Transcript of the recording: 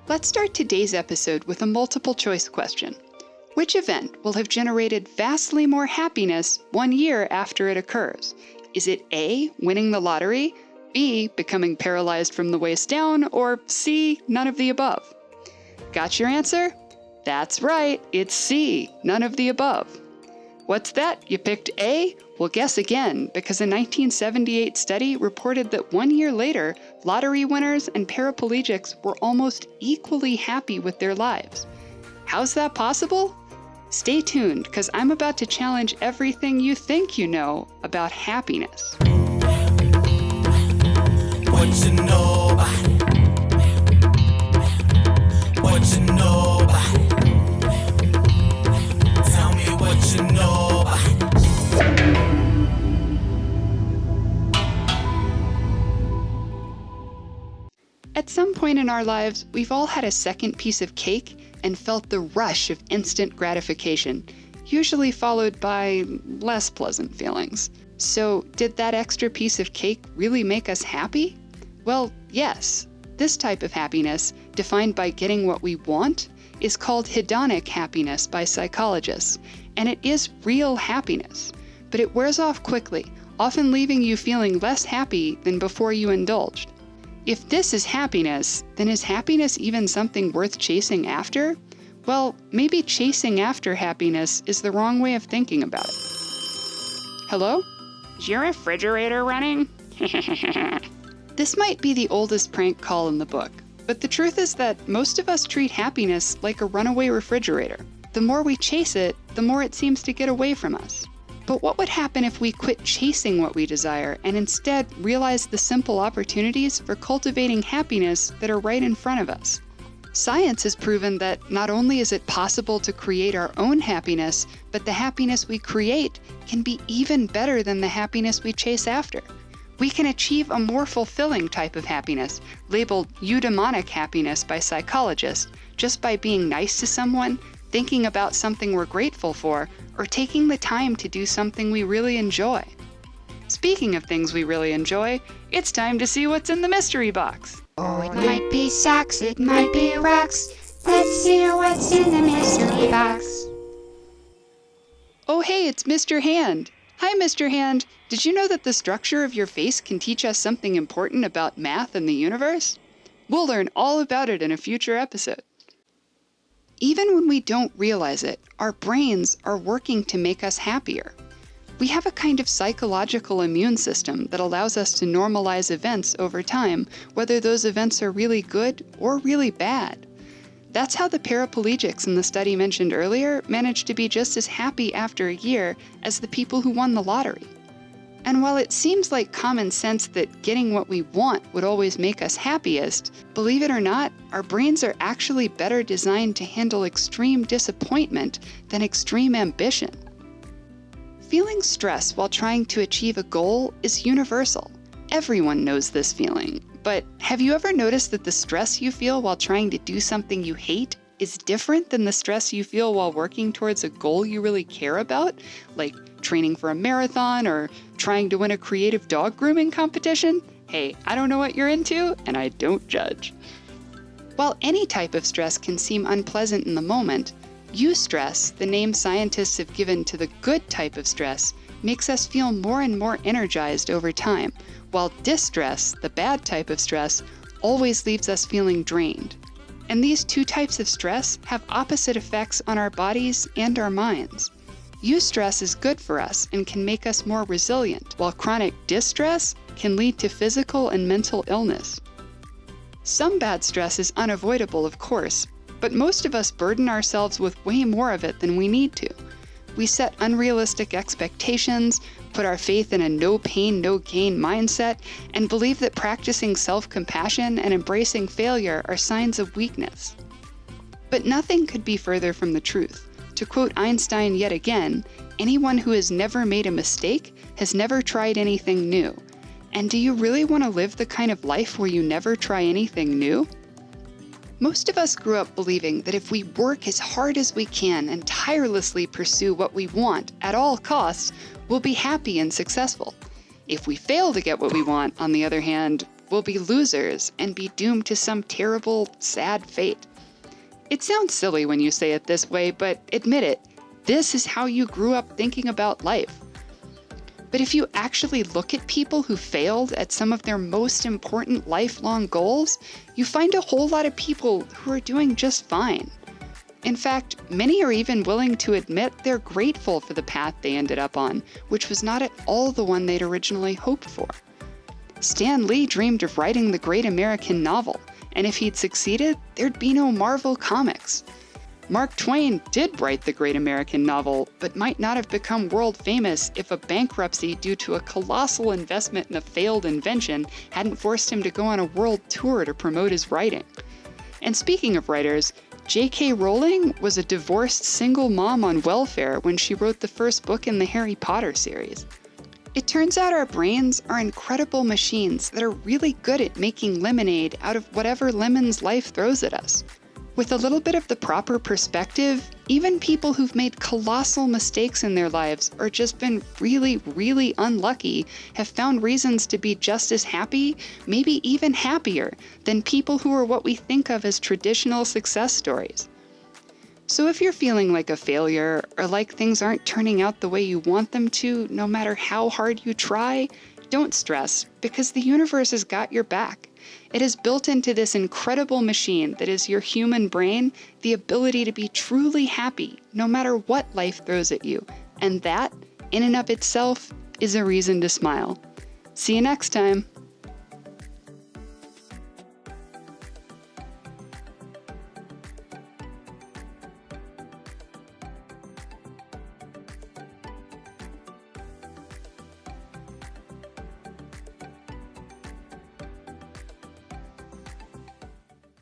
Let's start today's episode with a multiple choice question. Which event will have generated vastly more happiness 1 year after it occurs? Is it A, winning the lottery, B, becoming paralyzed from the waist down, or C, none of the above? Got your answer? That's right, it's C, none of the above. What's that? You picked A? Well, guess again, because a 1978 study reported that 1 year later, lottery winners and paraplegics were almost equally happy with their lives. How's that possible? Stay tuned, because I'm about to challenge everything you think you know about happiness. What you know about it? What you know about it? Tell me what you know about it. At some point in our lives, we've all had a second piece of cake and felt the rush of instant gratification, usually followed by less pleasant feelings. So, did that extra piece of cake really make us happy? Well, yes. This type of happiness, defined by getting what we want, is called hedonic happiness by psychologists, and it is real happiness. But it wears off quickly, often leaving you feeling less happy than before you indulged. If this is happiness, then is happiness even something worth chasing after? Well, maybe chasing after happiness is the wrong way of thinking about it. Hello? Is your refrigerator running? This might be the oldest prank call in the book, but the truth is that most of us treat happiness like a runaway refrigerator. The more we chase it, the more it seems to get away from us. But what would happen if we quit chasing what we desire and instead realized the simple opportunities for cultivating happiness that are right in front of us? Science has proven that not only is it possible to create our own happiness, but the happiness we create can be even better than the happiness we chase after. We can achieve a more fulfilling type of happiness, labeled eudaimonic happiness by psychologists, just by being nice to someone, thinking about something we're grateful for, or taking the time to do something we really enjoy. Speaking of things we really enjoy, it's time to see what's in the mystery box. Oh, it might be socks, it might be rocks. Let's hear what's in the mystery box. Oh hey, it's Mr. Hand. Hi, Mr. Hand. Did you know that the structure of your face can teach us something important about math and the universe? We'll learn all about it in a future episode. Even when we don't realize it, our brains are working to make us happier. We have a kind of psychological immune system that allows us to normalize events over time, whether those events are really good or really bad. That's how the paraplegics in the study mentioned earlier managed to be just as happy after a year as the people who won the lottery. And while it seems like common sense that getting what we want would always make us happiest, believe it or not, our brains are actually better designed to handle extreme disappointment than extreme ambition. Feeling stress while trying to achieve a goal is universal. Everyone knows this feeling. But have you ever noticed that the stress you feel while trying to do something you hate is different than the stress you feel while working towards a goal you really care about, like training for a marathon or trying to win a creative dog grooming competition? Hey, I don't know what you're into, and I don't judge. While any type of stress can seem unpleasant in the moment, eustress, the name scientists have given to the good type of stress, makes us feel more and more energized over time, while distress, the bad type of stress, always leaves us feeling drained. And these two types of stress have opposite effects on our bodies and our minds. Eustress is good for us and can make us more resilient, while chronic distress can lead to physical and mental illness. Some bad stress is unavoidable, of course, but most of us burden ourselves with way more of it than we need to. We set unrealistic expectations, put our faith in a no pain, no gain mindset, and believe that practicing self-compassion and embracing failure are signs of weakness. But nothing could be further from the truth. To quote Einstein yet again, anyone who has never made a mistake has never tried anything new. And do you really want to live the kind of life where you never try anything new? Most of us grew up believing that if we work as hard as we can and tirelessly pursue what we want at all costs, we'll be happy and successful. If we fail to get what we want, on the other hand, will be losers and be doomed to some terrible, sad fate. It sounds silly when you say it this way, but admit it, this is how you grew up thinking about life. But if you actually look at people who failed at some of their most important lifelong goals, you find a whole lot of people who are doing just fine. In fact, many are even willing to admit they're grateful for the path they ended up on, which was not at all the one they'd originally hoped for. Stan Lee dreamed of writing the great American novel, and if he'd succeeded, there'd be no Marvel Comics. Mark Twain did write the great American novel, but might not have become world famous if a bankruptcy due to a colossal investment in a failed invention hadn't forced him to go on a world tour to promote his writing. And speaking of writers, J.K. Rowling was a divorced single mom on welfare when she wrote the first book in the Harry Potter series. It turns out our brains are incredible machines that are really good at making lemonade out of whatever lemons life throws at us. With a little bit of the proper perspective, even people who've made colossal mistakes in their lives or just been really, really unlucky have found reasons to be just as happy, maybe even happier, than people who are what we think of as traditional success stories. So if you're feeling like a failure or like things aren't turning out the way you want them to, no matter how hard you try, don't stress, because the universe has got your back. It has built into this incredible machine that is your human brain the ability to be truly happy no matter what life throws at you, and that, in and of itself, is a reason to smile. See you next time.